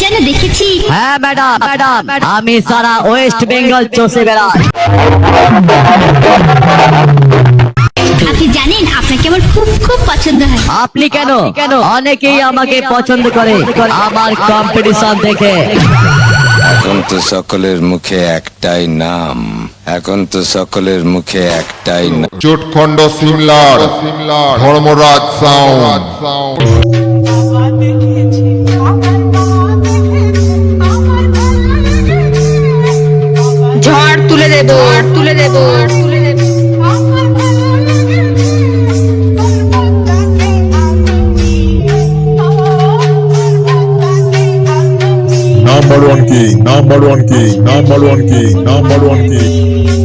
যেন দেখেছি। হ্যাঁ ম্যাডাম, আমি সারা ওয়েস্ট বেঙ্গল চষে বেড়াই। আপনি জানেন আপনাকে আমার খুব খুব পছন্দ হয়। আপনি কেন? অনেকেই আমাকে পছন্দ করে আমার কম্পিটিশন দেখে। এখন তো সকলের মুখে একটাই নাম, এখন তো সকলের মুখে একটাই নাম। চোটখণ্ড সিমলার ধর্মরাজ সাউন্ড। ঝড় তুলে দেব, তুলে দেব, তুলে দেব। Number one king, number one king, number one king, number one king.